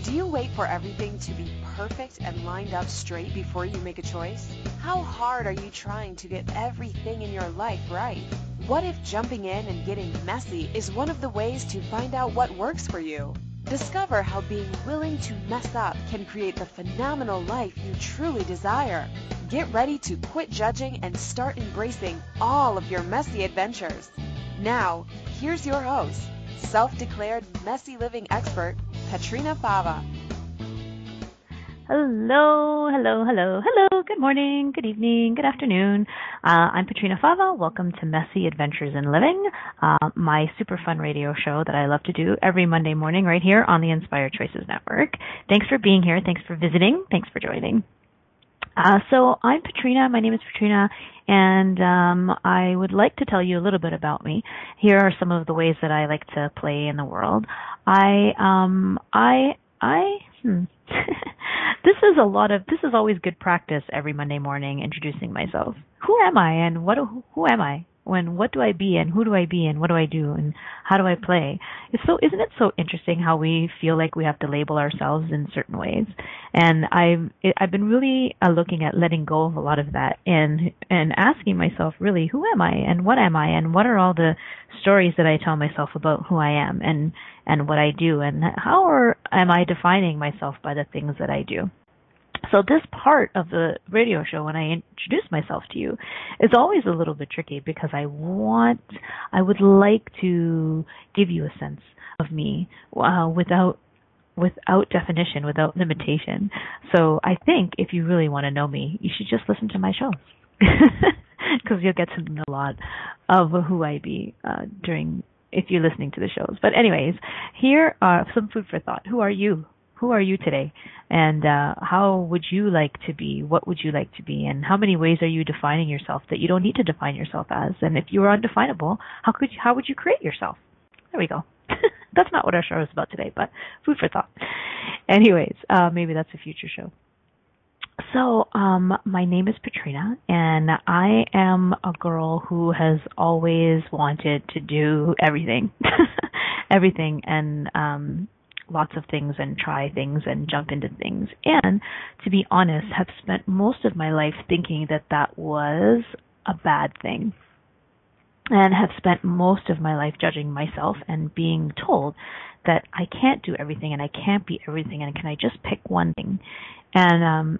Do you wait for everything to be perfect and lined up straight before you make a choice? How hard are you trying to get everything in your life right? What if jumping in and getting messy is one of the ways to find out what works for you? Discover how being willing to mess up can create the phenomenal life you truly desire. Get ready to quit judging and start embracing all of your messy adventures. Now, here's your host, self-declared messy living expert, Petrina Fava. Hello. Good morning, good evening, good afternoon. I'm Petrina Fava. Welcome to Messy Adventures in Living, my super fun radio show that I love to do every Monday morning right here on the Inspired Choices Network. Thanks for being here. Thanks for visiting. Thanks for joining. So I'm Petrina. My name is Petrina, and I would like to tell you a little bit about me. Here are some of the ways that I like to play in the world. This is always good practice every Monday morning, introducing myself. Who am I, and who am I? What do I be, and who do I be, and what do I do, and how do I play? Isn't it so interesting how we feel like we have to label ourselves in certain ways? And I've been really looking at letting go of a lot of that and asking myself, really, who am I, and what are all the stories that I tell myself about who I am and what I do, and how am I defining myself by the things that I do? So this part of the radio show, when I introduce myself to you, is always a little bit tricky because I would like to give you a sense of me without definition, without limitation. So I think if you really want to know me, you should just listen to my shows because you'll get to know a lot of who I be if you're listening to the shows. But anyways, here are some food for thought. Who are you? Who are you today? And how would you like to be? What would you like to be? And how many ways are you defining yourself that you don't need to define yourself as? And if you were undefinable, how would you create yourself? There we go. That's not what our show is about today, but food for thought. Anyways, maybe that's a future show. So, my name is Petrina, and I am a girl who has always wanted to do everything, and lots of things, and try things, and jump into things. And to be honest, have spent most of my life thinking that was a bad thing, and have spent most of my life judging myself and being told that I can't do everything, and I can't be everything, and can I just pick one thing? And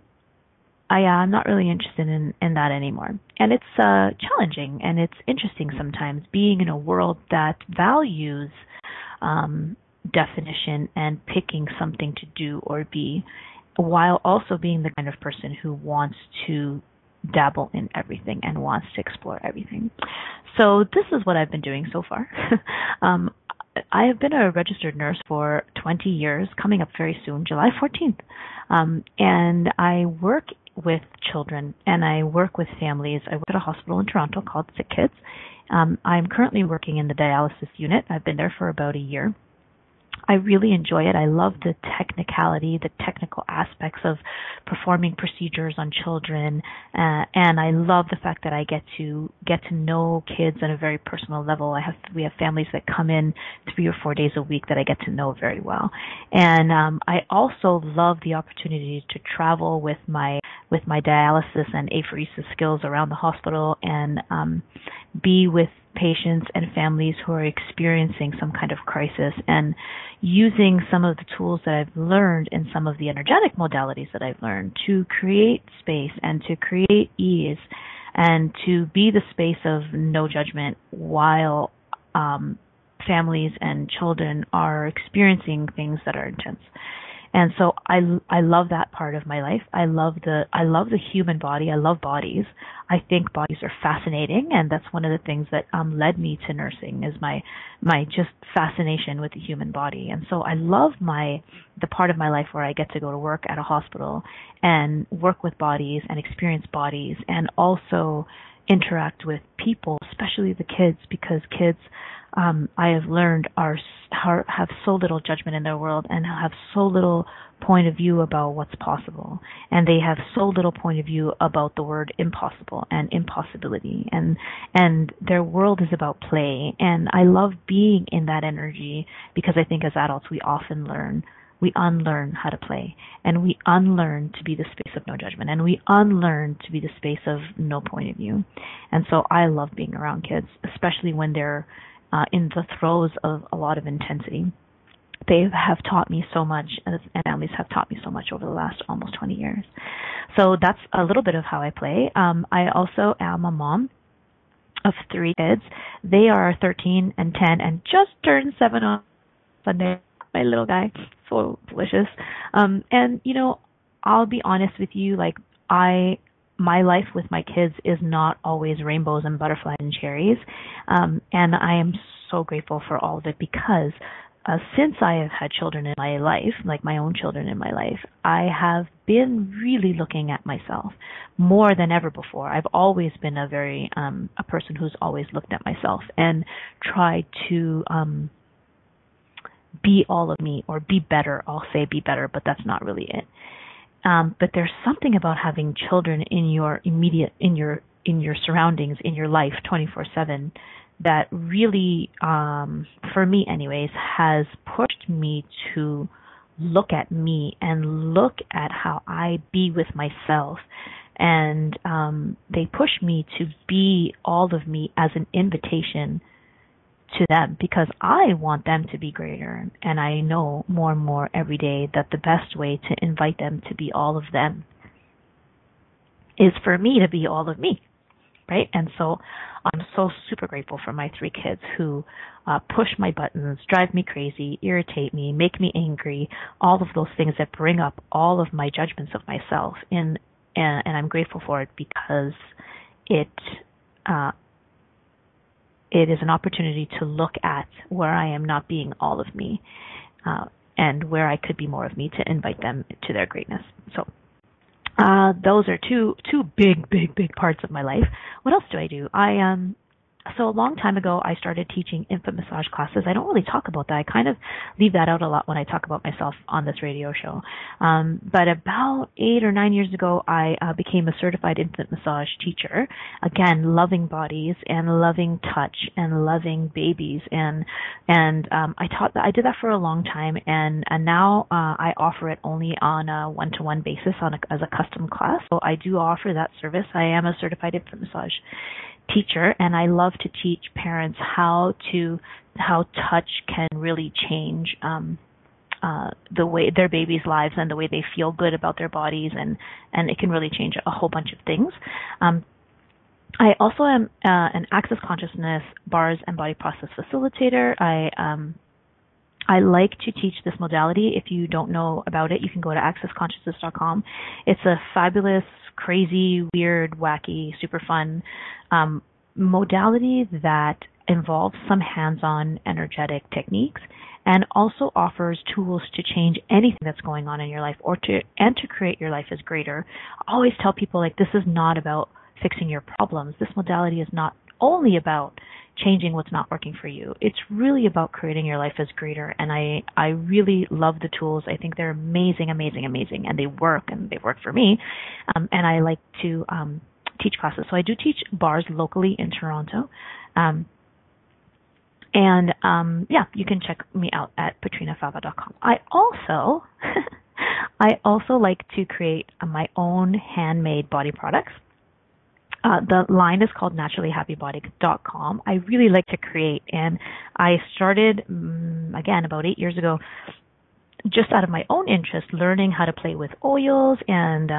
I'm not really interested in that anymore. And it's challenging, and it's interesting sometimes being in a world that values definition and picking something to do or be, while also being the kind of person who wants to dabble in everything and wants to explore everything. So this is what I've been doing so far. I have been a registered nurse for 20 years, coming up very soon, July 14th. And I work with children, and I work with families. I work at a hospital in Toronto called Sick Kids. I'm currently working in the dialysis unit. I've been there for about a year. I really enjoy it. I love the technicality, the technical aspects of performing procedures on children, and I love the fact that I get to know kids on a very personal level. We have families that come in 3 or 4 days a week that I get to know very well, and I also love the opportunity to travel with my dialysis and apheresis skills around the hospital and be with patients and families who are experiencing some kind of crisis, and using some of the tools that I've learned and some of the energetic modalities that I've learned to create space and to create ease and to be the space of no judgment while families and children are experiencing things that are intense. And so I love that part of my life. I love the human body. I love bodies. I think bodies are fascinating, and that's one of the things that led me to nursing is my just fascination with the human body. And so I love the part of my life where I get to go to work at a hospital and work with bodies and experience bodies, and also interact with people, especially the kids, because kids I have learned have so little judgment in their world and have so little point of view about what's possible, and they have so little point of view about the word impossible and impossibility, and their world is about play. And I love being in that energy because I think as adults we often learn we unlearn how to play, and we unlearn to be the space of no judgment, and we unlearn to be the space of no point of view. And so I love being around kids, especially when they're in the throes of a lot of intensity. They have taught me so much, and families have taught me so much over the last almost 20 years. So that's a little bit of how I play. I also am a mom of 3 kids. They are 13 and 10 and just turned 7 on Sunday. My little guy, so delicious. And I'll be honest with you, like my life with my kids is not always rainbows and butterflies and cherries. And I am so grateful for all of it because since I have had children in my life, like my own children in my life, I have been really looking at myself more than ever before. I've always been a person who's always looked at myself and tried to be all of me, or be better. I'll say be better, but that's not really it. But there's something about having children in your surroundings, in your life 24/7 that really, for me anyways, has pushed me to look at me and look at how I be with myself. And they push me to be all of me as an invitation to them, because I want them to be greater. And I know more and more every day that the best way to invite them to be all of them is for me to be all of me. Right? And so I'm so super grateful for my 3 kids who push my buttons, drive me crazy, irritate me, make me angry, all of those things that bring up all of my judgments of myself. And I'm grateful for it because it is an opportunity to look at where I am not being all of me, and where I could be more of me, to invite them to their greatness. So those are two big parts of my life. What else do I do? So a long time ago, I started teaching infant massage classes. I don't really talk about that. I kind of leave that out a lot when I talk about myself on this radio show. But about 8 or 9 years ago, I became a certified infant massage teacher. Again, loving bodies and loving touch and loving babies. And I did that for a long time. And now I offer it only on a one-to-one basis as a custom class. So I do offer that service. I am a certified infant massage teacher, and I love to teach parents how touch can really change the way their babies' lives and the way they feel good about their bodies, and it can really change a whole bunch of things. I also am an Access Consciousness bars and body process facilitator. I like to teach this modality. If you don't know about it, you can go to accessconsciousness.com. It's a fabulous, crazy, weird, wacky, super fun modality that involves some hands-on energetic techniques, and also offers tools to change anything that's going on in your life, and to create your life as greater. I always tell people, like, this is not about fixing your problems. This modality is not only about changing what's not working for you. It's really about creating your life as greater. And I really love the tools. I think they're amazing, and they work for me. And I like to teach classes. So I do teach bars locally in Toronto. You can check me out at petrinafava.com. I also like to create my own handmade body products. The line is called naturallyhappybody.com. I really like to create, and I started, again, about 8 years ago, just out of my own interest, learning how to play with oils and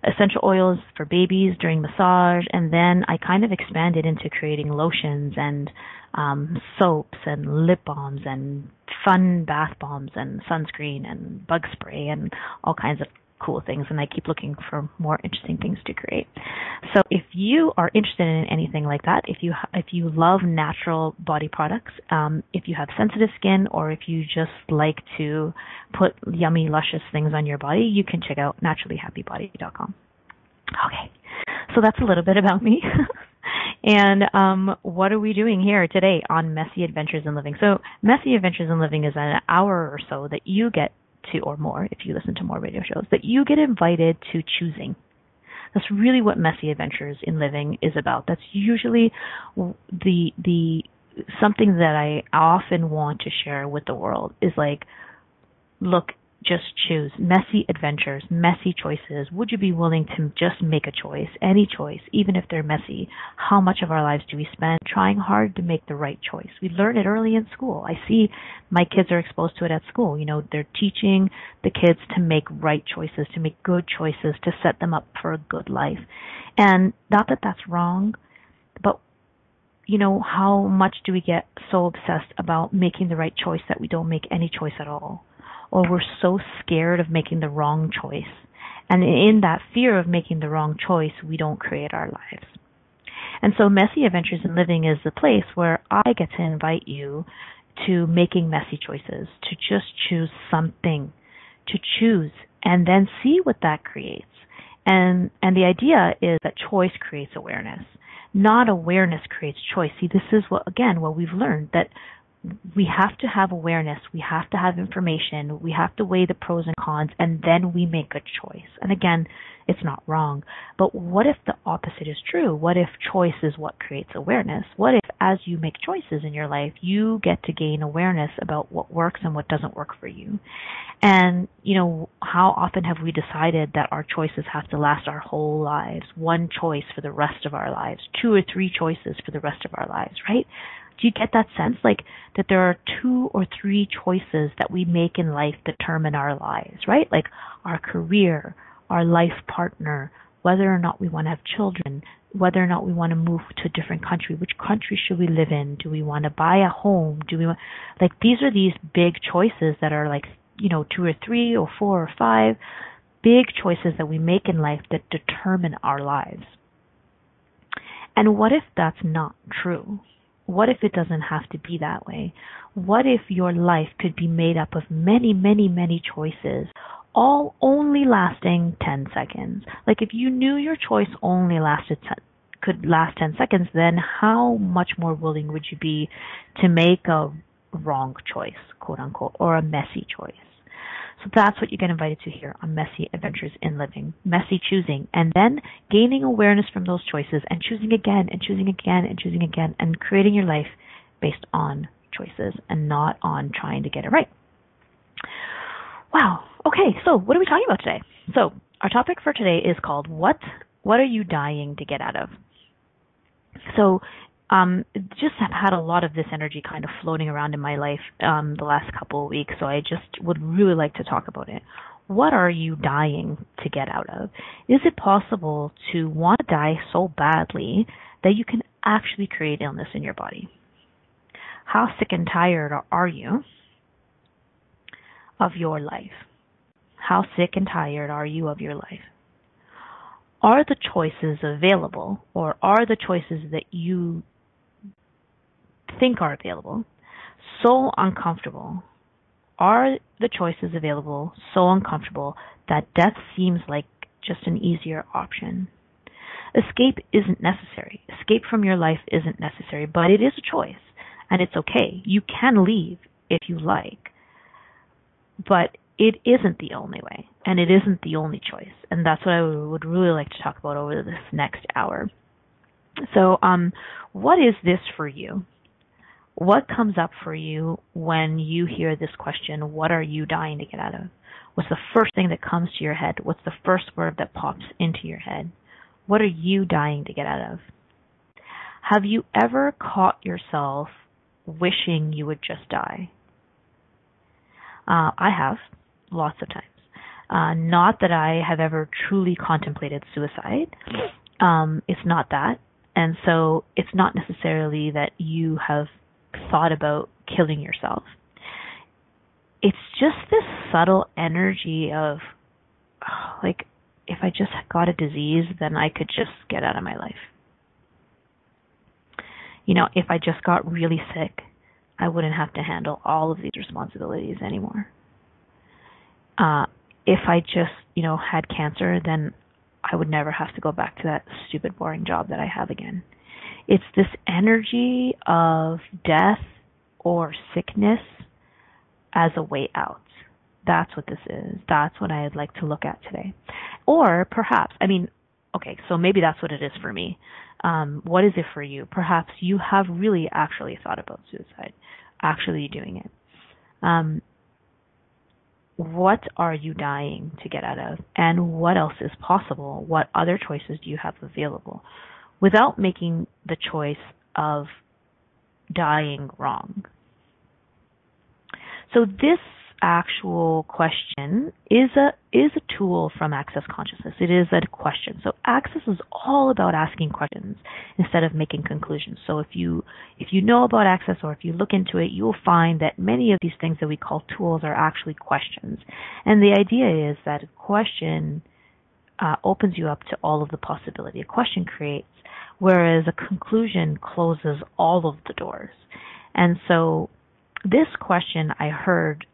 essential oils for babies during massage, and then I kind of expanded into creating lotions and soaps and lip balms and fun bath bombs and sunscreen and bug spray and all kinds of cool things, and I keep looking for more interesting things to create. So if you are interested in anything like that, if you love natural body products, if you have sensitive skin, or if you just like to put yummy, luscious things on your body, you can check out naturallyhappybody.com. Okay, so that's a little bit about me. And what are we doing here today on Messy Adventures in Living? So Messy Adventures in Living is an hour or so that you get to, or more if you listen to more radio shows, that you get invited to choosing. That's really what Messy Adventures in Living is about. That's usually the something that I often want to share with the world, is like, look, just choose. Messy adventures, messy choices. Would you be willing to just make a choice, any choice, even if they're messy? How much of our lives do we spend trying hard to make the right choice? We learn it early in school. I see my kids are exposed to it at school. They're teaching the kids to make right choices, to make good choices, to set them up for a good life. And not that that's wrong, but how much do we get so obsessed about making the right choice that we don't make any choice at all? Or we're so scared of making the wrong choice. And in that fear of making the wrong choice, we don't create our lives. And so Messy Adventures in Living is the place where I get to invite you to making messy choices, to just choose something, to choose, and then see what that creates. And the idea is that choice creates awareness. Not awareness creates choice. See, this is what we've learned, that we have to have awareness, we have to have information, we have to weigh the pros and cons, and then we make a choice. And again, it's not wrong. But what if the opposite is true? What if choice is what creates awareness? What if as you make choices in your life, you get to gain awareness about what works and what doesn't work for you? And, how often have we decided that our choices have to last our whole lives? One choice for the rest of our lives, 2 or 3 choices for the rest of our lives, right? Do you get that sense? Like that there are 2 or 3 choices that we make in life determine our lives, right? Like our career, our life partner, whether or not we want to have children, whether or not we want to move to a different country, which country should we live in? Do we want to buy a home? These are these big choices that are 2 or 3 or 4 or 5 big choices that we make in life that determine our lives. And what if that's not true? What if it doesn't have to be that way? What if your life could be made up of many, many, many choices, all only lasting 10 seconds? Like if you knew your choice only could last 10 seconds, then how much more willing would you be to make a wrong choice, quote unquote, or a messy choice? So that's what you get invited to here on Messy Adventures in Living. Messy choosing, and then gaining awareness from those choices and choosing again and choosing again and choosing again and creating your life based on choices and not on trying to get it right. Wow. Okay, so what are we talking about today? So our topic for today is called What are you dying to get out of? So just have had a lot of this energy kind of floating around in my life the last couple of weeks, so I just would really like to talk about it. What are you dying to get out of? Is it possible to want to die so badly that you can actually create illness in your body? How sick and tired are you of your life? How sick and tired are you of your life? Are the choices available, or are the choices that you think are available so uncomfortable? Are the choices available so uncomfortable that death seems like just an easier option? Escape isn't necessary. Escape from your life isn't necessary, but it is a choice, and it's okay. You can leave if you like, but it isn't the only way, and it isn't the only choice, and that's what I would really like to talk about over this next hour. So, what is this for you? What comes up for you when you hear this question, what are you dying to get out of? What's the first thing that comes to your head? What's the first word that pops into your head? What are you dying to get out of? Have you ever caught yourself wishing you would just die? I have, lots of times. Not that I have ever truly contemplated suicide. It's not that. And so it's not necessarily that you have thought about killing yourself. It's just this subtle energy of, like, if I just got a disease, then I could just get out of my life. If I just got really sick, I wouldn't have to handle all of these responsibilities anymore. If I just, had cancer, then I would never have to go back to that stupid, boring job that I have again. It's this energy of death or sickness as a way out. That's what this is. That's what I'd like to look at today. Or perhaps, so maybe that's what it is for me. What is it for you? Perhaps you have really actually thought about suicide, actually doing it. what are you dying to get out of, and what else is possible? What other choices do you have available? Without making the choice of dying wrong. So this actual question is a tool from Access Consciousness. It is a question. So Access is all about asking questions instead of making conclusions. So if you know about Access, or if you look into it, you will find that many of these things that we call tools are actually questions. And the idea is that a question opens you up to all of the possibility. A question creates, whereas a conclusion closes all of the doors. And so this question, I heard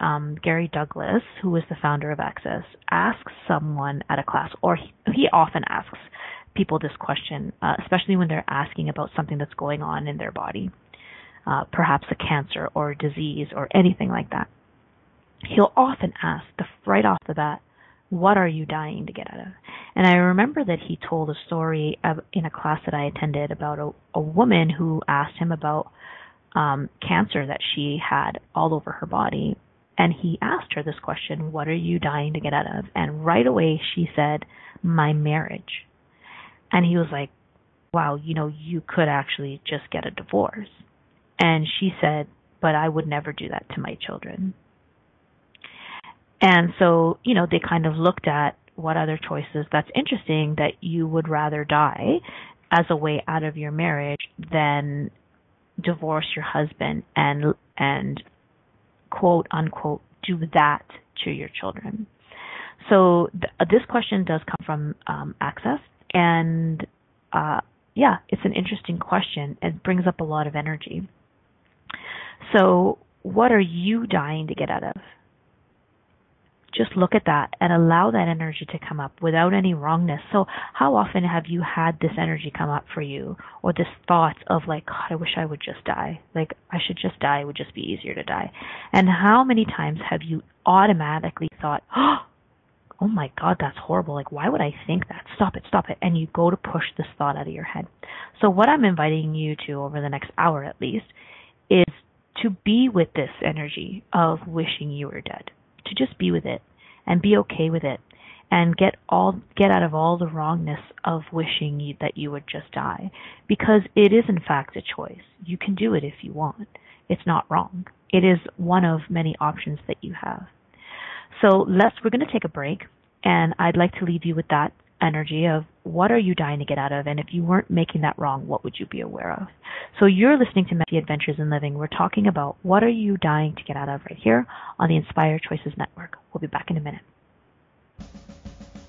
Gary Douglas, who is the founder of Access, ask someone at a class, or he often asks people this question, especially when they're asking about something that's going on in their body, perhaps a cancer or a disease or anything like that. He'll often ask, right off the bat, what are you dying to get out of? And I remember that he told a story in a class that I attended about a woman who asked him about cancer that she had all over her body. And he asked her this question, what are you dying to get out of? And right away she said, my marriage. And he was like, wow, you could actually just get a divorce. And she said, but I would never do that to my children. And so, they kind of looked at what other choices. That's interesting that you would rather die as a way out of your marriage than divorce your husband and quote unquote do that to your children. So this question does come from Access, and it's an interesting question. It brings up a lot of energy. So what are you dying to get out of? Just look at that and allow that energy to come up without any wrongness. So how often have you had this energy come up for you, or this thought of like, God, I wish I would just die. Like, I should just die. It would just be easier to die. And how many times have you automatically thought, oh my God, that's horrible. Like, why would I think that? Stop it. And you go to push this thought out of your head. So what I'm inviting you to over the next hour at least is to be with this energy of wishing you were dead. To just be with it and be okay with it, and get out of all the wrongness of wishing that you would just die, because it is in fact a choice. You can do it if you want. It's not wrong. It is one of many options that you have. So we're going to take a break, and I'd like to leave you with that energy of what are you dying to get out of, and if you weren't making that wrong, what would you be aware of? So you're listening to Messy Adventures in Living. We're talking about what are you dying to get out of right here on the Inspired Choices Network. We'll be back in a minute.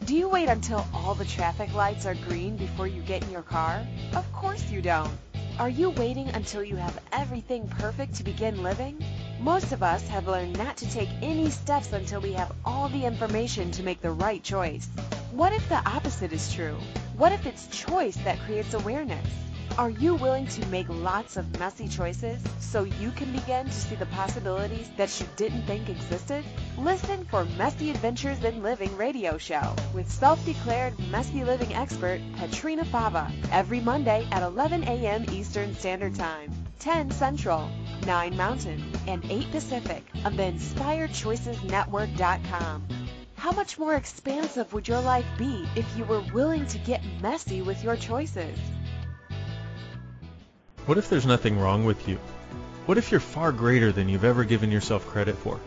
Do you wait until all the traffic lights are green before you get in your car? Of course you don't. Are you waiting until you have everything perfect to begin living? Most of us have learned not to take any steps until we have all the information to make the right choice. What if the opposite is true? What if it's choice that creates awareness? Are you willing to make lots of messy choices so you can begin to see the possibilities that you didn't think existed? Listen for Messy Adventures in Living radio show with self-declared messy living expert Petrina Fava every Monday at 11 a.m. Eastern Standard Time, 10 Central, 9 Mountain, and 8 Pacific on the InspiredChoicesNetwork.com. How much more expansive would your life be if you were willing to get messy with your choices? What if there's nothing wrong with you? What if you're far greater than you've ever given yourself credit for?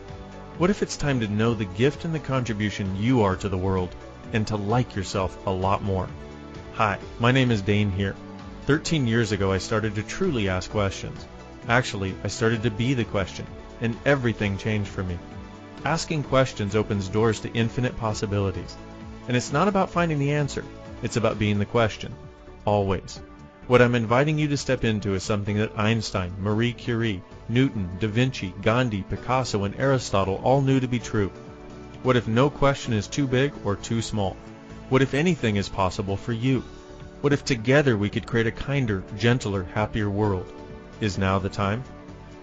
What if it's time to know the gift and the contribution you are to the world, and to like yourself a lot more? Hi, my name is Dane here. 13 years ago I started to truly ask questions. Actually, I started to be the question, and everything changed for me. Asking questions opens doors to infinite possibilities. And it's not about finding the answer, it's about being the question. Always. What I'm inviting you to step into is something that Einstein, Marie Curie, Newton, Da Vinci, Gandhi, Picasso, and Aristotle all knew to be true. What if no question is too big or too small? What if anything is possible for you? What if together we could create a kinder, gentler, happier world? Is now the time?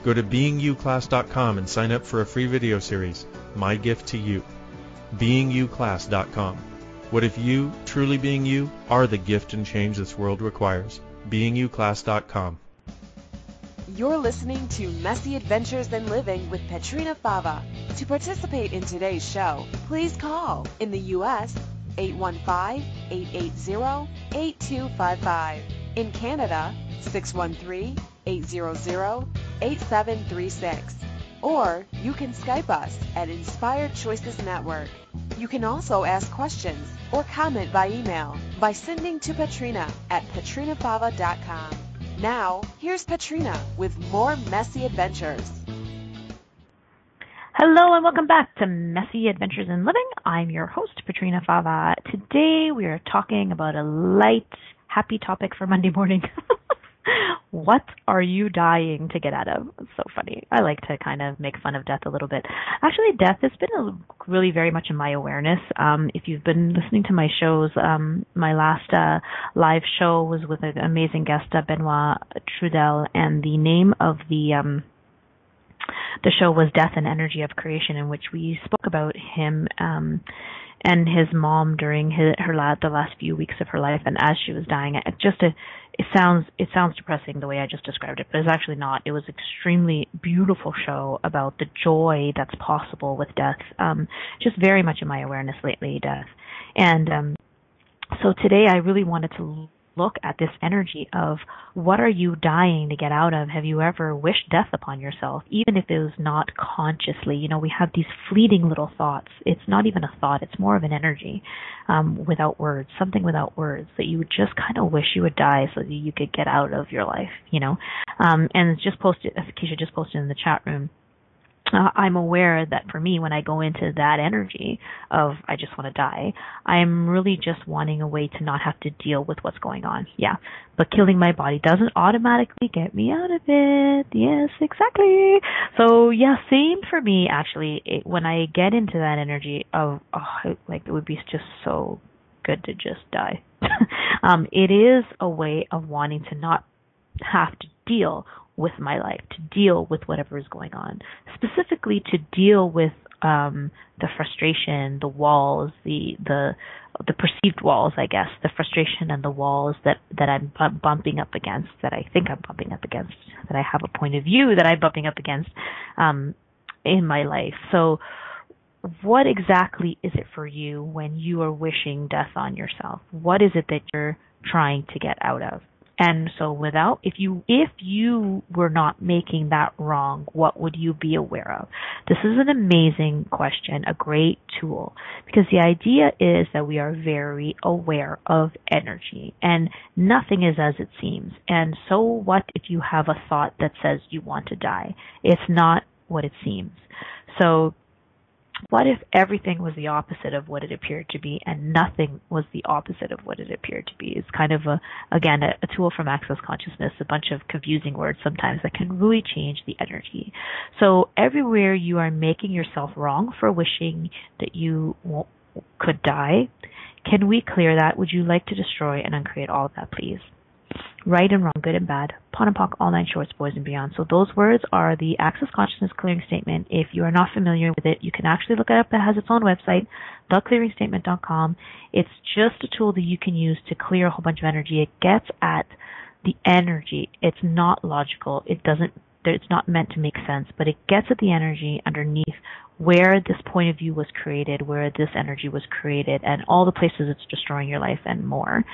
Go to beingyouclass.com and sign up for a free video series, My Gift to You. beingyouclass.com. What if you, truly being you, are the gift and change this world requires? beingyouclass.com. You're listening to Messy Adventures in Living with Petrina Fava. To participate in today's show, please call in the U.S. 815-880-8255. In Canada, 613-800-8736. Or you can Skype us at Inspired Choices Network. You can also ask questions or comment by email by sending to Petrina at petrinafava.com. Now, here's Petrina with more Messy Adventures. Hello and welcome back to Messy Adventures in Living. I'm your host, Petrina Fava. Today we are talking about a light, happy topic for Monday morning. What are you dying to get out of? It's so funny. I like to kind of make fun of death a little bit. Actually, death has been really very much in my awareness. If you've been listening to my shows, my last live show was with an amazing guest, Benoit Trudel, and the name of the show was Death and Energy of Creation, in which we spoke about him and his mom during the last few weeks of her life, and as she was dying. It sounds depressing the way I just described it, but it's actually not. It was an extremely beautiful show about the joy that's possible with death. Just very much in my awareness lately, death. And so today I really wanted to look at this energy of what are you dying to get out of? Have you ever wished death upon yourself, even if it was not consciously? You know, we have these fleeting little thoughts. It's not even a thought. It's more of an energy without words, something without words that you would just kind of wish you would die so that you could get out of your life, you know. And Keisha just posted in the chat room, I'm aware that for me, when I go into that energy of I just want to die, I'm really just wanting a way to not have to deal with what's going on. Yeah, but killing my body doesn't automatically get me out of it. Yes, exactly. So yeah, same for me actually. When I get into that energy of like it would be just so good to just die. It is a way of wanting to not have to deal with my life, to deal with whatever is going on, specifically to deal with the frustration, the walls, the perceived walls, I guess, the frustration and the walls that I'm bumping up against, that I think I'm bumping up against, that I have a point of view that I'm bumping up against in my life. So what exactly is it for you when you are wishing death on yourself? What is it that you're trying to get out of? And so if you were not making that wrong, what would you be aware of? This is an amazing question, a great tool, because the idea is that we are very aware of energy and nothing is as it seems. And so what if you have a thought that says you want to die? It's not what it seems. So what if everything was the opposite of what it appeared to be and nothing was the opposite of what it appeared to be? It's kind of a tool from Access Consciousness, a bunch of confusing words sometimes that can really change the energy. So everywhere you are making yourself wrong for wishing that you could die, can we clear that? Would you like to destroy and uncreate all of that, please? Right and wrong, good and bad, PON and POC, all nine shorts, boys and beyond. So those words are the Access Consciousness Clearing Statement. If you are not familiar with it, you can actually look it up. It has its own website, theclearingstatement.com. It's just a tool that you can use to clear a whole bunch of energy. It gets at the energy. It's not logical. It's not meant to make sense, but it gets at the energy underneath where this point of view was created, where this energy was created, and all the places it's destroying your life and more.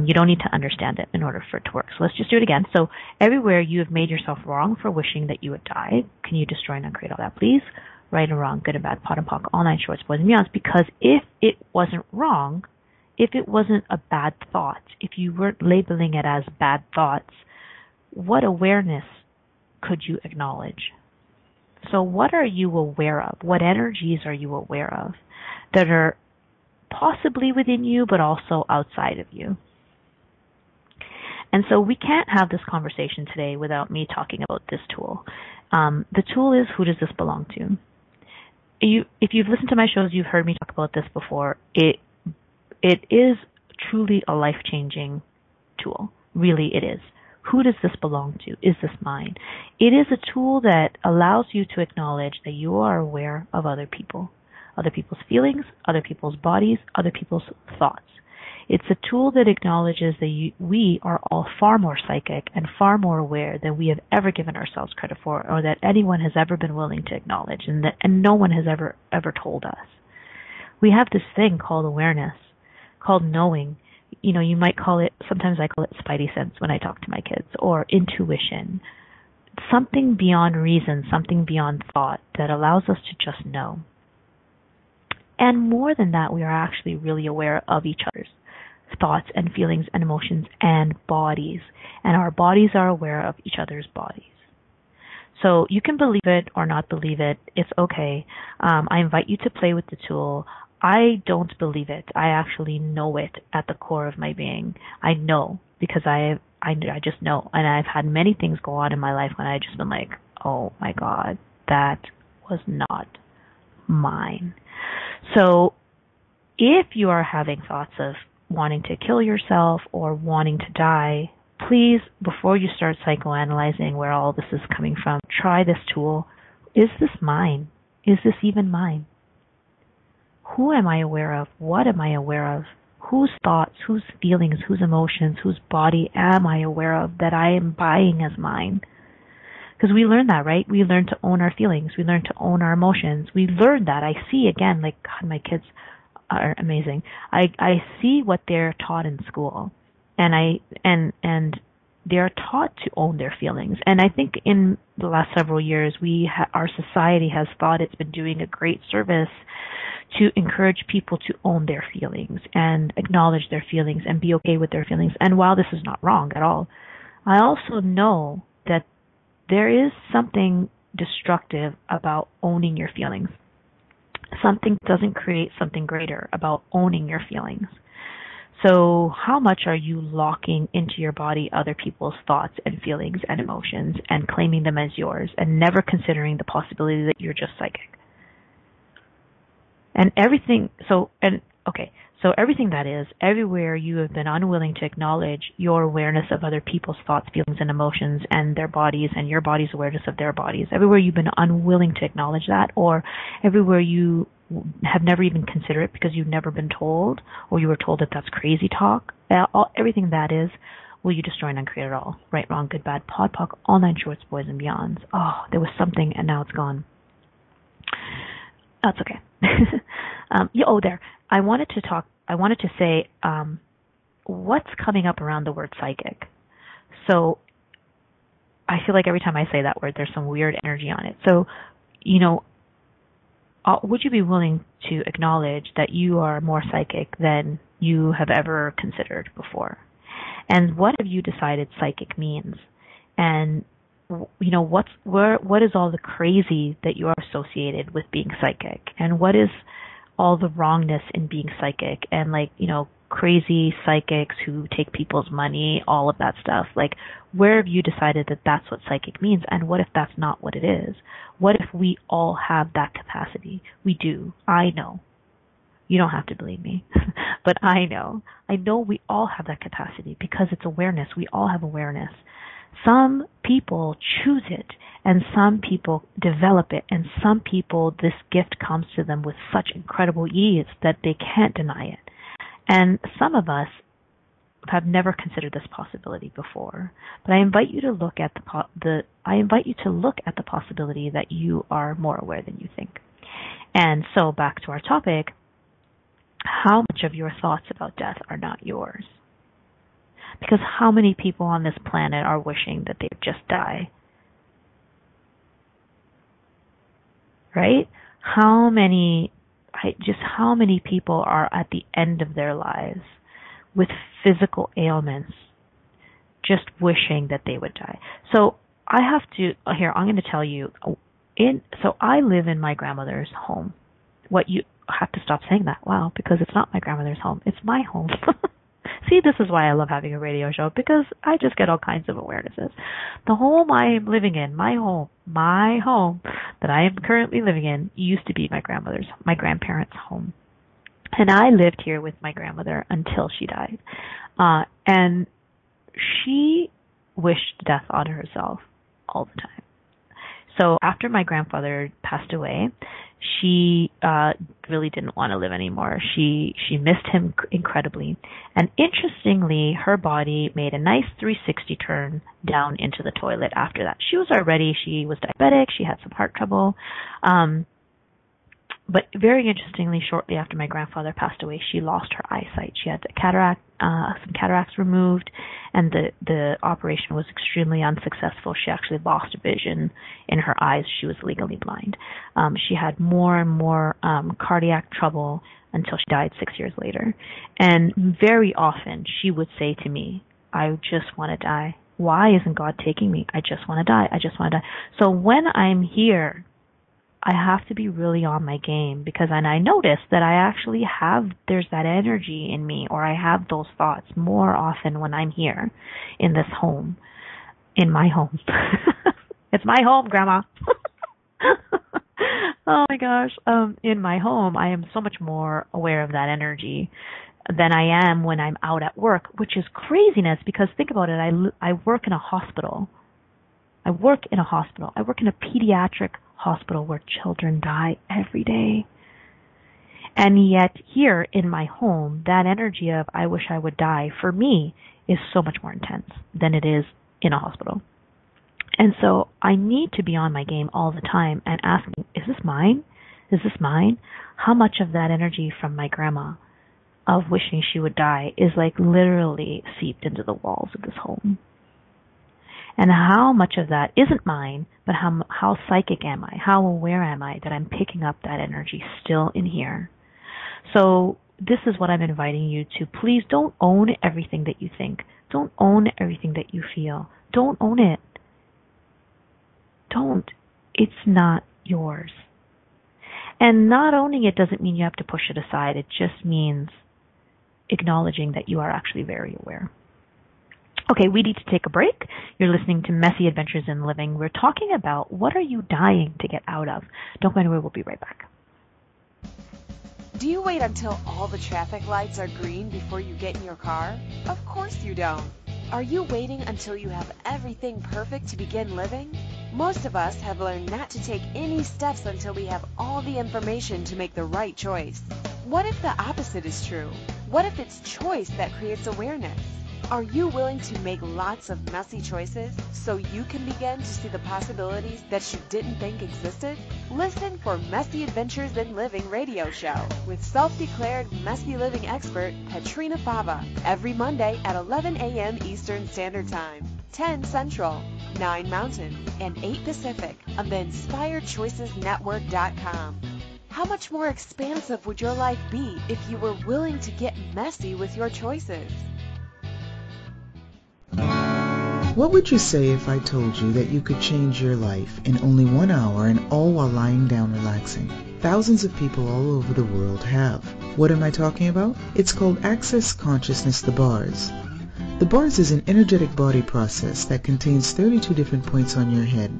You don't need to understand it in order for it to work. So let's just do it again. So everywhere you have made yourself wrong for wishing that you would die, can you destroy and uncreate all that, please? Right and wrong, good and bad, PON and POC, all nine shorts, boys and beyonds. Because if it wasn't wrong, if it wasn't a bad thought, if you weren't labeling it as bad thoughts, what awareness could you acknowledge? So what are you aware of? What energies are you aware of that are possibly within you but also outside of you? And so we can't have this conversation today without me talking about this tool. The tool is, who does this belong to? If you've listened to my shows, you've heard me talk about this before. It is truly a life-changing tool. Really, it is. Who does this belong to? Is this mine? It is a tool that allows you to acknowledge that you are aware of other people, other people's feelings, other people's bodies, other people's thoughts. It's a tool that acknowledges that we are all far more psychic and far more aware than we have ever given ourselves credit for, or that anyone has ever been willing to acknowledge, and no one has ever told us. We have this thing called awareness, called knowing. You might call it, sometimes I call it spidey sense when I talk to my kids, or intuition. Something beyond reason, something beyond thought that allows us to just know. And more than that, we are actually really aware of each other's thoughts and feelings and emotions and bodies. And our bodies are aware of each other's bodies. So you can believe it or not believe it. It's okay. I invite you to play with the tool. I don't believe it. I actually know it at the core of my being. I know because I just know. And I've had many things go on in my life when I've just been like, oh my God, that was not mine. So if you are having thoughts of wanting to kill yourself or wanting to die, please, before you start psychoanalyzing where all this is coming from, try this tool. Is this mine? Is this even mine? Who am I aware of? What am I aware of? Whose thoughts, whose feelings, whose emotions, whose body am I aware of that I am buying as mine? Because we learn that, right? We learn to own our feelings. We learn to own our emotions. We learn that. I see, again, like, God, my kids are amazing. I see what they're taught in school. And they're taught to own their feelings. And I think in the last several years, our society has thought it's been doing a great service to encourage people to own their feelings and acknowledge their feelings and be okay with their feelings. And while this is not wrong at all, I also know that there is something destructive about owning your feelings. Something doesn't create something greater about owning your feelings. So how much are you locking into your body other people's thoughts and feelings and emotions and claiming them as yours and never considering the possibility that you're just psychic? And everything that is, everywhere you have been unwilling to acknowledge your awareness of other people's thoughts, feelings, and emotions and their bodies and your body's awareness of their bodies, everywhere you've been unwilling to acknowledge that, or everywhere you have never even considered it because you've never been told, or you were told that that's crazy talk, everything that is, will you destroy and uncreate it all? Right, wrong, good, bad, pod, poc, all nine shorts, boys and beyonds. Oh, there was something and now it's gone. That's okay. There. I wanted to say what's coming up around the word psychic. So I feel like every time I say that word, there's some weird energy on it. So, would you be willing to acknowledge that you are more psychic than you have ever considered before? And what have you decided psychic means? And what is all the crazy that you are associated with being psychic? And what is all the wrongness in being psychic? And crazy psychics who take people's money, all of that stuff. Like, where have you decided that that's what psychic means? And what if that's not what it is? What if we all have that capacity? We do. I know. You don't have to believe me, but I know. I know we all have that capacity because it's awareness. We all have awareness. Some people choose it, and some people develop it, and some people, this gift comes to them with such incredible ease that they can't deny it. And some of us have never considered this possibility before. But I invite you to look at the possibility that you are more aware than you think. And so back to our topic, how much of your thoughts about death are not yours? Because how many people on this planet are wishing that they would just die? Right? How many people are at the end of their lives with physical ailments just wishing that they would die? So I'm going to tell you, so I live in my grandmother's home. You have to stop saying that, wow, because it's not my grandmother's home, it's my home. See, this is why I love having a radio show, because I just get all kinds of awarenesses. The home I am living in, my home that I am currently living in, used to be my grandparents' home. And I lived here with my grandmother until she died. And she wished death on herself all the time. So after my grandfather passed away, She really didn't want to live anymore. She missed him incredibly. And interestingly, her body made a nice 360 turn down into the toilet after that. She was diabetic. She had some heart trouble. But very interestingly, shortly after my grandfather passed away, she lost her eyesight. She had some cataracts removed, and the operation was extremely unsuccessful. She actually lost vision in her eyes. She was legally blind. She had more and more cardiac trouble until she died 6 years later. And very often she would say to me, I just want to die. Why isn't God taking me? I just want to die. I just want to die. So when I'm here, I have to be really on my game, because I notice that there's that energy in me, or I have those thoughts more often when I'm here in this home, in my home. It's my home, Grandma. Oh my gosh. In my home, I am so much more aware of that energy than I am when I'm out at work, which is craziness, because think about it. I work in a hospital. I work in a pediatric hospital where children die every day. And yet here in my home, that energy of I wish I would die for me is so much more intense than it is in a hospital. And so I need to be on my game all the time and asking, is this mine? Is this mine? How much of that energy from my grandma of wishing she would die is like literally seeped into the walls of this home? And how much of that isn't mine, but how psychic am I? How aware am I that I'm picking up that energy still in here? So this is what I'm inviting you to. Please don't own everything that you think. Don't own everything that you feel. Don't own it. Don't. It's not yours. And not owning it doesn't mean you have to push it aside. It just means acknowledging that you are actually very aware. Okay, we need to take a break. You're listening to Messy Adventures in Living. We're talking about what are you dying to get out of. Don't go anywhere. We'll be right back. Do you wait until all the traffic lights are green before you get in your car? Of course you don't. Are you waiting until you have everything perfect to begin living? Most of us have learned not to take any steps until we have all the information to make the right choice. What if the opposite is true? What if it's choice that creates awareness? Are you willing to make lots of messy choices so you can begin to see the possibilities that you didn't think existed? Listen for Messy Adventures in Living radio show with self-declared messy living expert Petrina Fava every Monday at 11 a.m. Eastern Standard Time, 10 Central, 9 Mountain, and 8 Pacific on the InspiredChoicesNetwork.com. How much more expansive would your life be if you were willing to get messy with your choices? What would you say if I told you that you could change your life in only 1 hour and all while lying down relaxing? Thousands of people all over the world have. What am I talking about? It's called Access Consciousness, the bars. The bars is an energetic body process that contains 32 different points on your head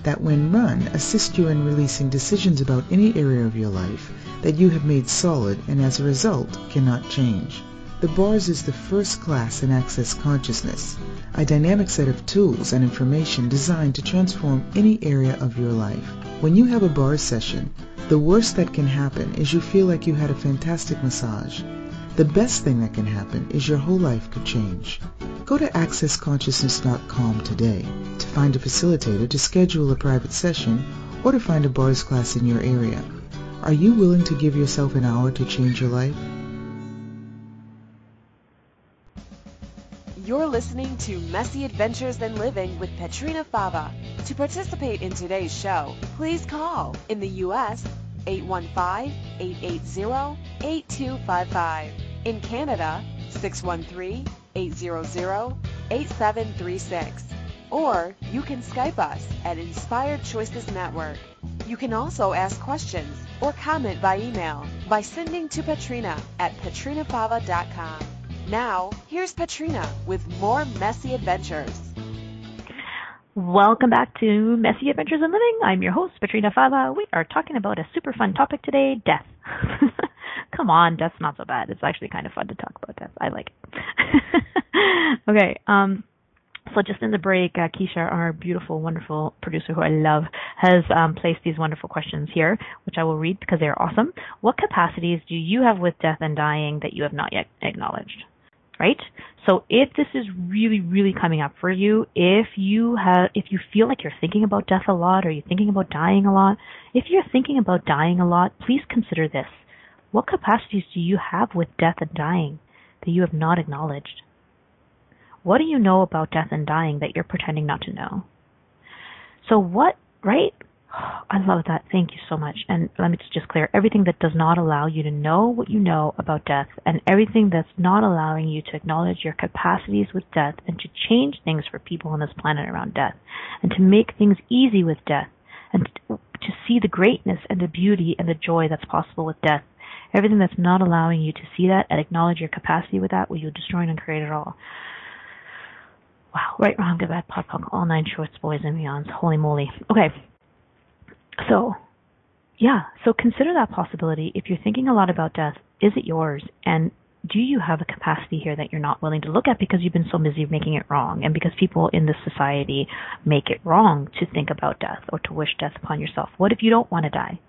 that when run assist you in releasing decisions about any area of your life that you have made solid and as a result cannot change. The bars is the first class in Access Consciousness, a dynamic set of tools and information designed to transform any area of your life. When you have a bars session, the worst that can happen is you feel like you had a fantastic massage. The best thing that can happen is your whole life could change. Go to accessconsciousness.com today to find a facilitator to schedule a private session or to find a bars class in your area. Are you willing to give yourself an hour to change your life? You're listening to Messy Adventures in Living with Petrina Fava. To participate in today's show, please call in the U.S. 815-880-8255. In Canada, 613-800-8736. Or you can Skype us at Inspired Choices Network. You can also ask questions or comment by email by sending to Petrina at petrinafava.com. Now, here's Petrina with more Messy Adventures. Welcome back to Messy Adventures in Living. I'm your host, Petrina Fava. We are talking about a super fun topic today, death. Come on, death's not so bad. It's actually kind of fun to talk about death. I like it. Okay, So just in the break, Keisha, our beautiful, wonderful producer who I love, has placed these wonderful questions here, which I will read because they are awesome. What capacities do you have with death and dying that you have not yet acknowledged? Right? So if this is really, really coming up for you, if you feel like you're thinking about death a lot, or you're thinking about dying a lot, if you're thinking about dying a lot, please consider this. What capacities do you have with death and dying that you have not acknowledged? What do you know about death and dying that you're pretending not to know? So what, right? I love that. Thank you so much. And let me just clear everything that does not allow you to know what you know about death, and everything that's not allowing you to acknowledge your capacities with death and to change things for people on this planet around death, and to make things easy with death, and to see the greatness and the beauty and the joy that's possible with death. Everything that's not allowing you to see that and acknowledge your capacity with that, will you destroy and uncreate it all. Wow, right, wrong, good, bad, pod, punk, all nine shorts, boys and beyonds. Holy moly. Okay, so, yeah, so consider that possibility. If you're thinking a lot about death, is it yours? And do you have a capacity here that you're not willing to look at because you've been so busy making it wrong, and because people in this society make it wrong to think about death or to wish death upon yourself? What if you don't want to die?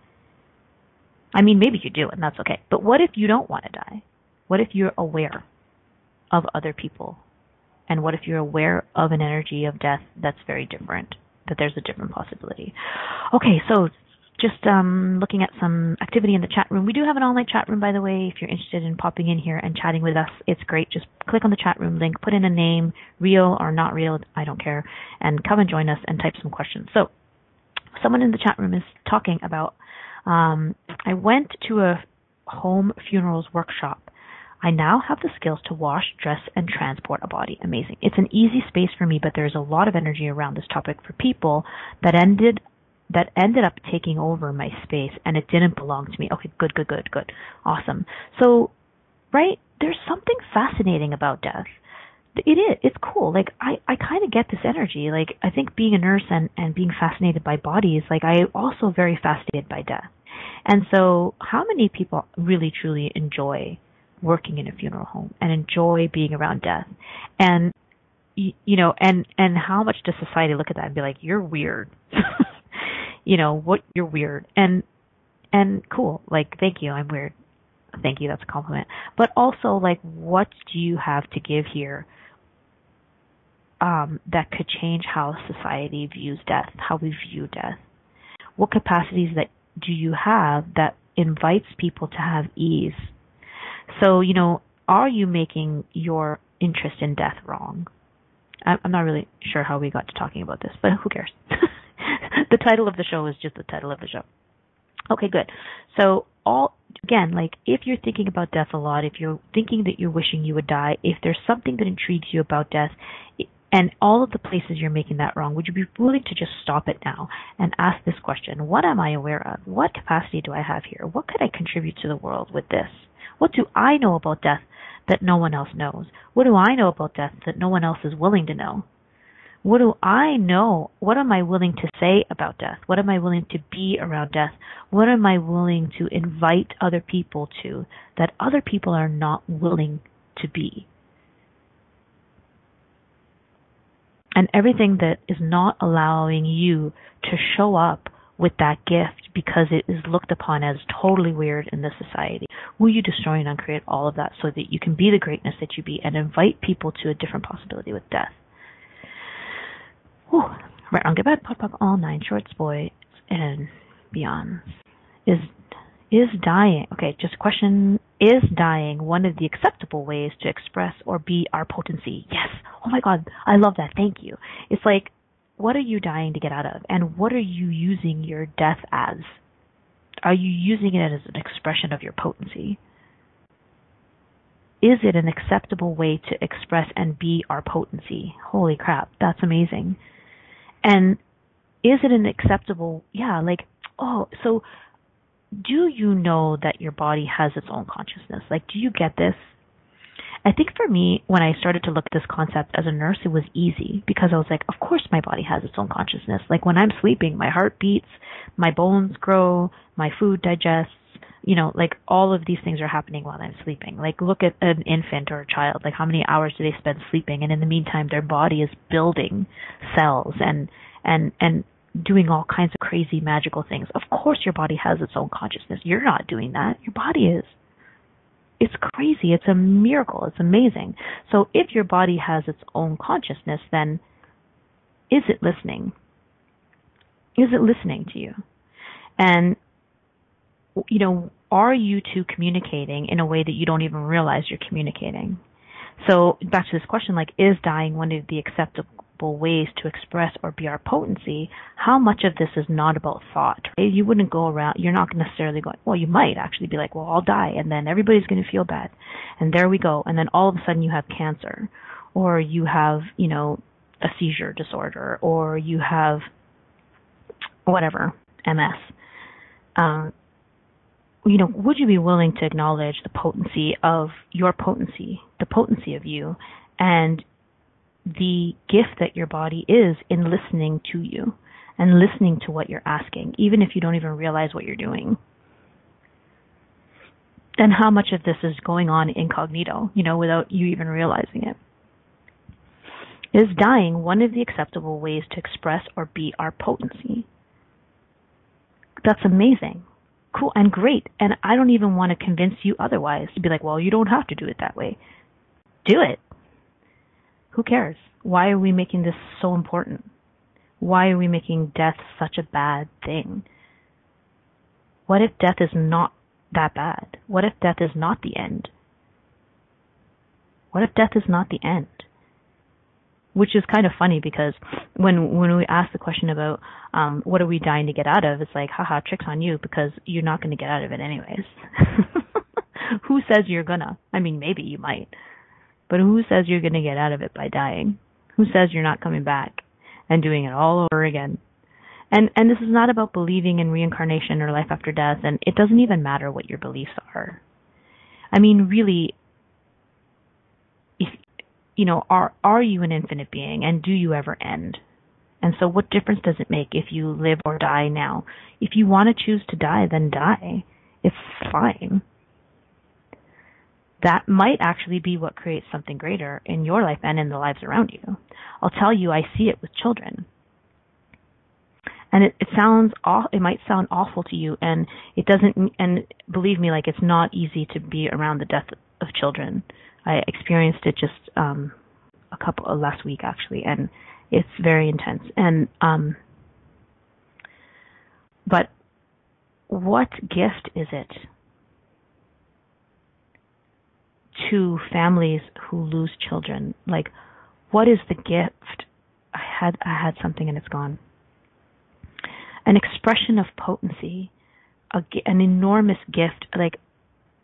I mean, maybe you do, and that's okay. But what if you don't want to die? What if you're aware of other people? And what if you're aware of an energy of death that's very different, that there's a different possibility? Okay, so just looking at some activity in the chat room. We do have an online chat room, by the way. If you're interested in popping in here and chatting with us, it's great. Just click on the chat room link, put in a name, real or not real, I don't care, and come and join us and type some questions. So someone in the chat room is talking about, I went to a home funerals workshop. I now have the skills to wash, dress, and transport a body. Amazing. It's an easy space for me, but there's a lot of energy around this topic for people that ended up taking over my space, and it didn't belong to me. Okay, good. Awesome. So, right, there's something fascinating about death. It is. It's cool. Like, I kind of get this energy. Like, I think being a nurse and being fascinated by bodies, like, I am also very fascinated by death. And so, how many people really, truly enjoy working in a funeral home and enjoy being around death? And and how much does society look at that and be like, you're weird? You're weird. And cool, like, thank you, I'm weird. Thank you, that's a compliment. But also, like, what do you have to give here that could change how society views death, how we view death? What capacities that do you have that invites people to have ease? So, are you making your interest in death wrong? I'm not really sure how we got to talking about this, but who cares? The title of the show is just the title of the show. Okay, good. So, if you're thinking about death a lot, if you're thinking that you're wishing you would die, if there's something that intrigues you about death, and all of the places you're making that wrong, would you be willing to just stop it now and ask this question? What am I aware of? What capacity do I have here? What could I contribute to the world with this? What do I know about death that no one else knows? What do I know about death that no one else is willing to know? What do I know? What am I willing to say about death? What am I willing to be around death? What am I willing to invite other people to that other people are not willing to be? And everything that is not allowing you to show up with that gift because it is looked upon as totally weird in this society. Will you destroy and uncreate all of that so that you can be the greatness that you be and invite people to a different possibility with death? Whew. Right on, get bad, pop, all nine shorts, boys and beyond. Is dying, okay, just a question, is dying one of the acceptable ways to express or be our potency? Yes. Oh my God, I love that. Thank you. It's like, what are you dying to get out of? And what are you using your death as? Are you using it as an expression of your potency? Is it an acceptable way to express and be our potency? Holy crap, that's amazing. And is it an acceptable, so do you know that your body has its own consciousness? Like, do you get this? I think for me, when I started to look at this concept as a nurse, it was easy because I was like, of course my body has its own consciousness. Like, when I'm sleeping, my heart beats, my bones grow, my food digests, like all of these things are happening while I'm sleeping. Like look at an infant or a child, like how many hours do they spend sleeping? And in the meantime, their body is building cells and doing all kinds of crazy magical things. Of course your body has its own consciousness. You're not doing that. Your body is. It's crazy. It's a miracle. It's amazing. So if your body has its own consciousness, then is it listening? Is it listening to you? And, are you two communicating in a way that you don't even realize you're communicating? So back to this question, like, is dying one of the acceptable ways to express or be our potency? How much of this is not about thought? Right? You wouldn't go around, you're not necessarily going, well, you might actually be like, well, I'll die, and then everybody's going to feel bad. And there we go. And then all of a sudden you have cancer, or you have, a seizure disorder, or you have whatever, MS. Would you be willing to acknowledge the potency of your potency, the potency of you, and the gift that your body is in listening to you and listening to what you're asking, even if you don't even realize what you're doing? And how much of this is going on incognito, without you even realizing it? Is dying one of the acceptable ways to express or be our potency? That's amazing. Cool and great. And I don't even want to convince you otherwise, to be like, well, you don't have to do it that way. Do it. Who cares? Why are we making this so important? Why are we making death such a bad thing? What if death is not that bad? What if death is not the end? What if death is not the end? Which is kind of funny, because when we ask the question about what are we dying to get out of, it's like, haha, trick's on you, because you're not going to get out of it anyways. Who says you're gonna? I mean, maybe you might. But who says you're going to get out of it by dying? Who says you're not coming back and doing it all over again? And this is not about believing in reincarnation or life after death, and it doesn't even matter what your beliefs are. I mean, really, if are you an infinite being, and do you ever end? And so what difference does it make if you live or die now? If you want to choose to die, then die. It's fine. That might actually be what creates something greater in your life and in the lives around you. I'll tell you, I see it with children. And it might sound awful to you, and it doesn't, and believe me, like, it's not easy to be around the death of children. I experienced it just last week actually, and it's very intense. And but what gift is it to families who lose children? Like, what is the gift? I had something and it's gone. An expression of potency, an enormous gift. Like,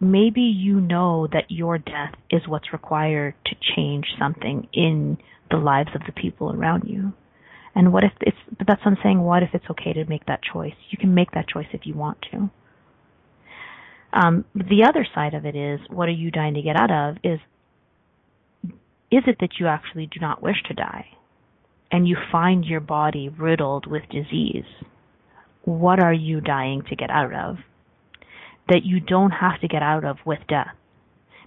maybe you know that your death is what's required to change something in the lives of the people around you. And what if but that's what I'm saying, what if it's okay to make that choice? You can make that choice if you want to. The other side of it is, what are you dying to get out of? Is it that you actually do not wish to die and you find your body riddled with disease? What are you dying to get out of that you don't have to get out of with death,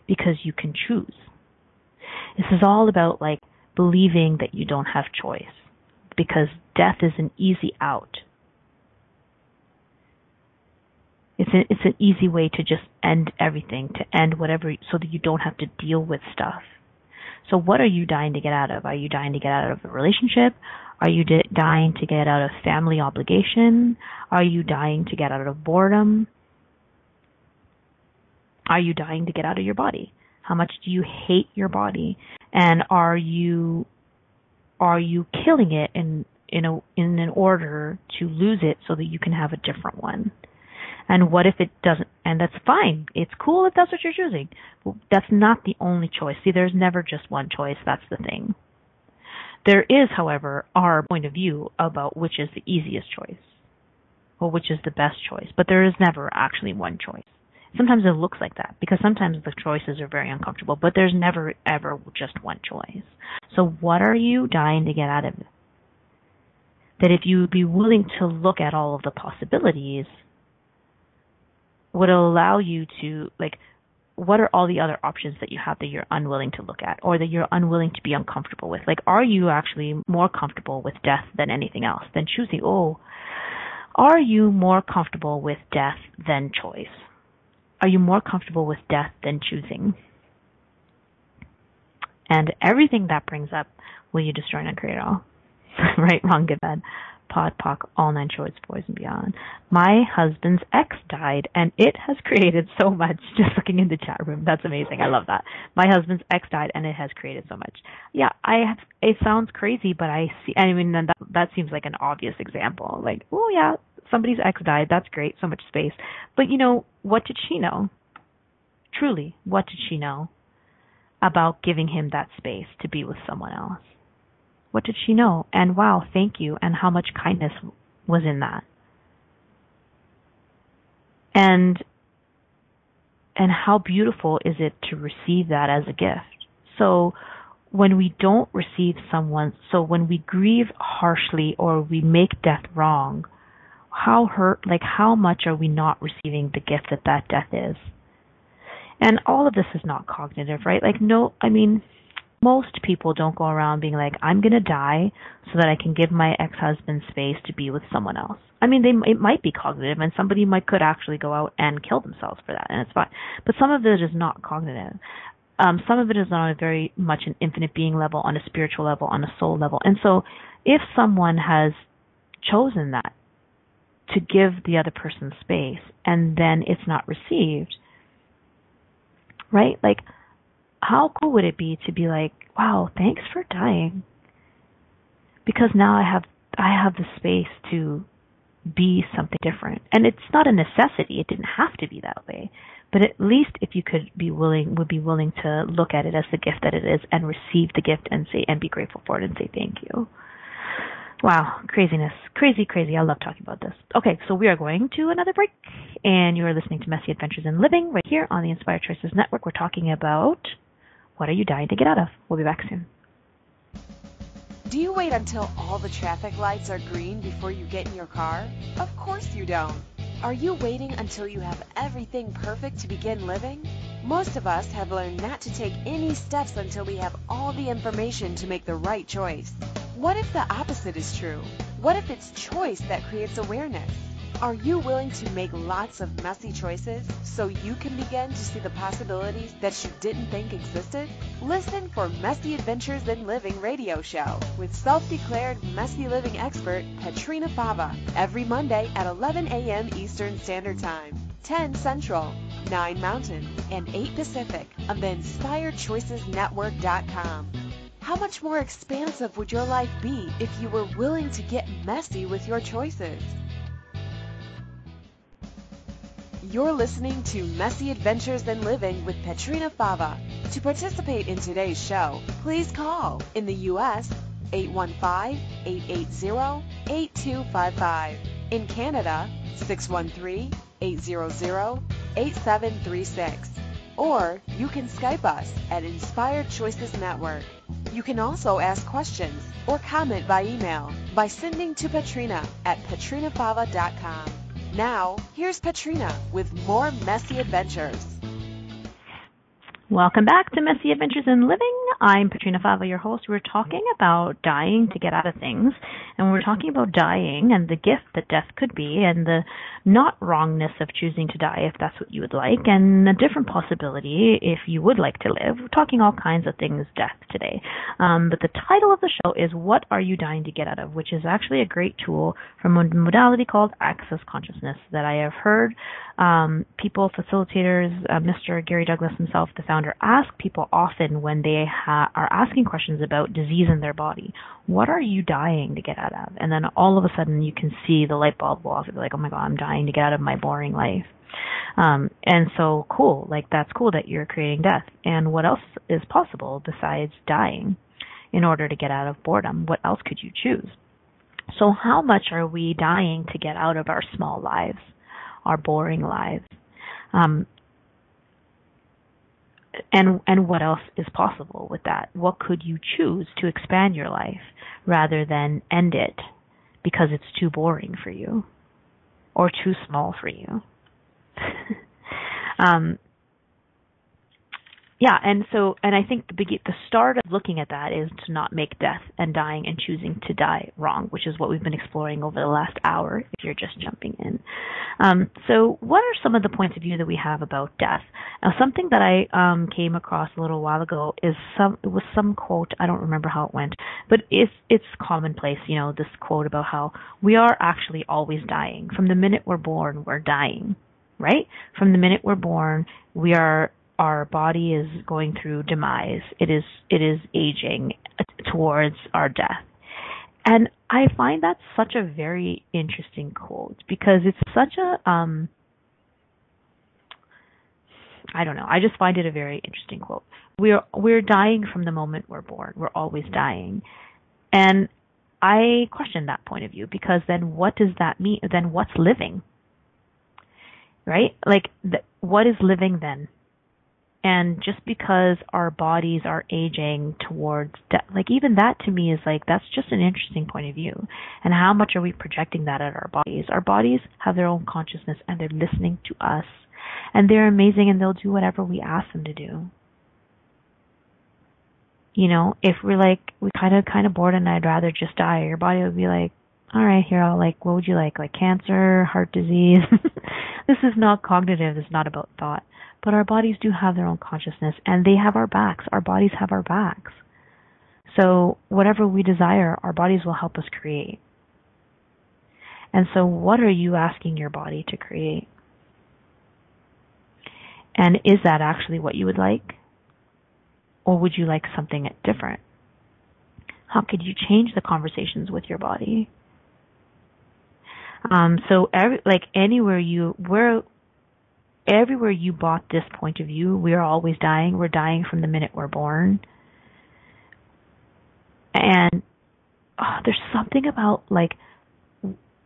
because you can choose? This is all about, like, believing that you don't have choice, because death is an easy out. It's an easy way to just end everything, to end whatever, so that you don't have to deal with stuff. So what are you dying to get out of? Are you dying to get out of a relationship? Are you dying to get out of family obligation? Are you dying to get out of boredom? Are you dying to get out of your body? How much do you hate your body? And are you killing it in an order to lose it so that you can have a different one? And what if it doesn't? And that's fine. It's cool if that's what you're choosing. But that's not the only choice. See, there's never just one choice. That's the thing. There is, however, our point of view about which is the easiest choice, or which is the best choice. But there is never actually one choice. Sometimes it looks like that, because sometimes the choices are very uncomfortable, but there's never, ever just one choice. So what are you dying to get out of it? That if you would be willing to look at all of the possibilities, would allow you to, like, what are all the other options that you have that you're unwilling to look at or that you're unwilling to be uncomfortable with? Like, are you actually more comfortable with death than anything else, than choosing? Are you more comfortable with death than choice? Are you more comfortable with death than choosing? And everything that brings up, will you destroy and uncreate all? Right, wrong, good, bad, pod, poc, all nine shorts, boys and beyond. My husband's ex died, and it has created so much. Just looking in the chat room, that's amazing. I love that. My husband's ex died, and it has created so much. Yeah, it sounds crazy, but I see. I mean, that seems like an obvious example. Like, oh yeah, somebody's ex died. That's great. So much space. But what did she know? Truly, what did she know about giving him that space to be with someone else? What did she know? And wow, thank you. And how much kindness was in that? And how beautiful is it to receive that as a gift? So when we don't receive someone, so when we grieve harshly or we make death wrong, how much are we not receiving the gift that death is? And all of this is not cognitive, right? Most people don't go around being like, I'm going to die so that I can give my ex-husband space to be with someone else. It might be cognitive, and somebody could actually go out and kill themselves for that, and it's fine. But some of it is not cognitive. Some of it is on a very much an infinite being level, on a spiritual level, on a soul level. And so if someone has chosen that, to give the other person space, and then it's not received, right? Like, how cool would it be to be like, wow, thanks for dying, because now I have the space to be something different. And it's not a necessity. It didn't have to be that way. But at least if you would be willing to look at it as the gift that it is and receive the gift and be grateful for it and say thank you. Wow, craziness. Crazy, crazy. I love talking about this. Okay, so we are going to another break, and you are listening to Messy Adventures in Living right here on the Inspired Choices Network. We're talking about what are you dying to get out of? We'll be back soon. Do you wait until all the traffic lights are green before you get in your car? Of course you don't. Are you waiting until you have everything perfect to begin living? Most of us have learned not to take any steps until we have all the information to make the right choice. What if the opposite is true? What if it's choice that creates awareness? Are you willing to make lots of messy choices so you can begin to see the possibilities that you didn't think existed? Listen for Messy Adventures in Living radio show with self-declared messy living expert Petrina Fava every Monday at 11 a.m. Eastern Standard Time, 10 Central, 9 Mountain, and 8 Pacific on the InspiredChoicesNetwork.com. How much more expansive would your life be if you were willing to get messy with your choices? You're listening to Messy Adventures in Living with Petrina Fava. To participate in today's show, please call in the U.S. 815-880-8255. In Canada, 613-800-8736. Or you can Skype us at Inspired Choices Network. You can also ask questions or comment by email by sending to Petrina at petrinafava.com. Now, here's Petrina with more Messy Adventures. Welcome back to Messy Adventures in Living. I'm Petrina Fava, your host. We're talking about dying to get out of things, and we're talking about dying and the gift that death could be, and the not wrongness of choosing to die if that's what you would like, and a different possibility if you would like to live. We're talking all kinds of things death today. But the title of the show is What Are You Dying to Get Out Of?, which is actually a great tool from a modality called Access Consciousness that I have heard people, facilitators, Mr. Gary Douglas himself, the founder, ask people often when they are asking questions about disease in their body. What are you dying to get out of? And then all of a sudden you can see the light bulb go off and be like, oh my God, I'm dying to get out of my boring life. And so cool, like that's cool that you're creating death. And what else is possible besides dying in order to get out of boredom? What else could you choose? So how much are we dying to get out of our small lives, our boring lives? And what else is possible with that? What could you choose to expand your life rather than end it because it's too boring for you or too small for you? Yeah, and I think the start of looking at that is to not make death and dying and choosing to die wrong, which is what we've been exploring over the last hour, if you're just jumping in. So what are some of the points of view that we have about death? Now, something that I came across a little while ago is some quote, I don't remember how it went, but it's commonplace, this quote about how we are actually always dying. From the minute we're born, we're dying, right? From the minute we're born, our body is going through demise. It is aging towards our death. And I find that such a very interesting quote because it's such a, I don't know, I just find it a very interesting quote. We're dying from the moment we're born. We're always dying. And I question that point of view because then what does that mean? Then what's living? Right? Like, what is living then? And just because our bodies are aging towards death, like even that to me is like, that's just an interesting point of view. And how much are we projecting that at our bodies? Our bodies have their own consciousness and they're listening to us. And they're amazing and they'll do whatever we ask them to do. If we're like, we kind of bored and I'd rather just die, your body would be like, all right, here, what would you like? Like cancer, heart disease? This is not cognitive. This is not about thought. But our bodies do have their own consciousness, and they have our backs. Our bodies have our backs. So whatever we desire, our bodies will help us create. And so what are you asking your body to create? And is that actually what you would like? Or would you like something different? How could you change the conversations with your body? So everywhere you bought this point of view, we are always dying. We're dying from the minute we're born. And there's something about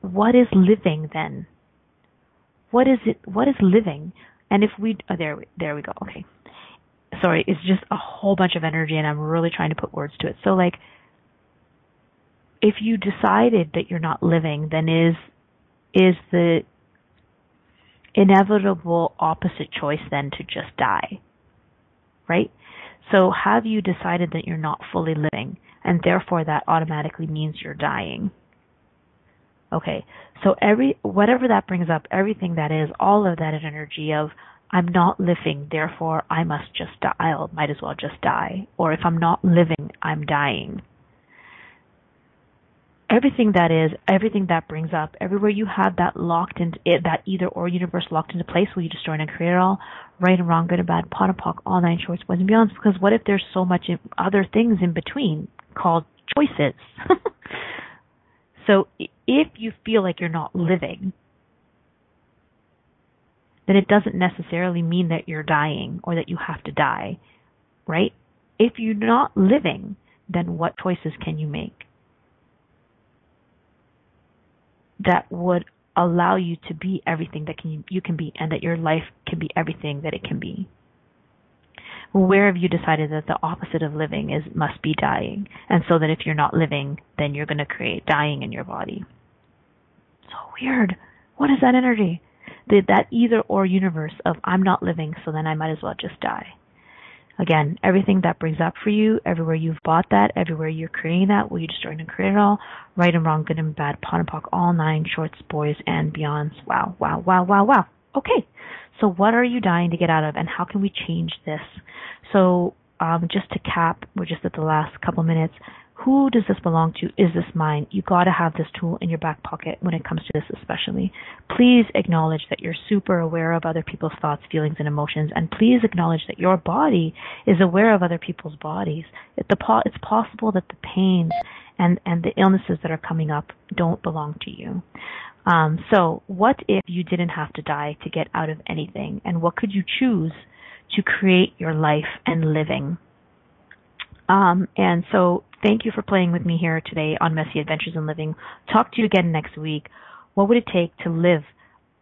what is living then? What is it? What is living? And if we, there we go. Okay. Sorry, it's just a whole bunch of energy and I'm really trying to put words to it. So if you decided that you're not living, then is the inevitable opposite choice then to just die, right? So have you decided that you're not fully living and therefore that automatically means you're dying? Okay, so whatever that brings up, everything that is, all of that is energy of I'm not living, therefore I must just die. I might as well just die. Or if I'm not living, I'm dying. Everything that is, everything that brings up, everywhere you have that locked into it, that either or universe locked into place, will you destroy and create it all? Right and wrong, good and bad, pot and pock, all nine shorts, boys and beyonds. Because what if there's so much other things in between called choices? So if you feel like you're not living, then it doesn't necessarily mean that you're dying or that you have to die, right? If you're not living, then what choices can you make that would allow you to be everything that you can be, and that your life can be everything that it can be? Where have you decided that the opposite of living must be dying? And so that if you're not living, then you're going to create dying in your body. So weird. What is that energy? That either or universe of I'm not living, so then I might as well just die. Again, everything that brings up for you, everywhere you've bought that, everywhere you're creating that, will you destroy and create it all? Right and wrong, good and bad, pot and pock, all nine shorts, boys and beyonds. Wow, wow, wow, wow, wow. Okay, so what are you dying to get out of, and how can we change this? So just to cap, we're just at the last couple minutes. Who does this belong to? Is this mine? You got to have this tool in your back pocket when it comes to this especially. Please acknowledge that you're super aware of other people's thoughts, feelings, and emotions, and please acknowledge that your body is aware of other people's bodies. It's possible that the pains and the illnesses that are coming up don't belong to you. So what if you didn't have to die to get out of anything? And what could you choose to create your life and living? And so thank you for playing with me here today on Messy Adventures in Living. Talk to you again next week. What would it take to live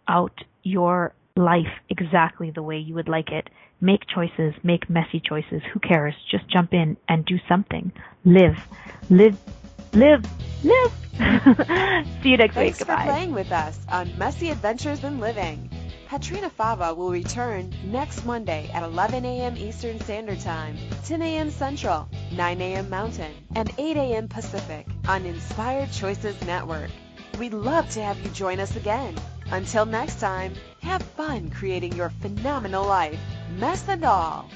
out your life exactly the way you would like it? Make choices, make messy choices. Who cares? Just jump in and do something. Live. See you next week. Thanks Goodbye. for playing with us on Messy Adventures in Living. Petrina Fava will return next Monday at 11 a.m. Eastern Standard Time, 10 a.m. Central, 9 a.m. Mountain, and 8 a.m. Pacific on Inspired Choices Network. We'd love to have you join us again. Until next time, have fun creating your phenomenal life, mess and all.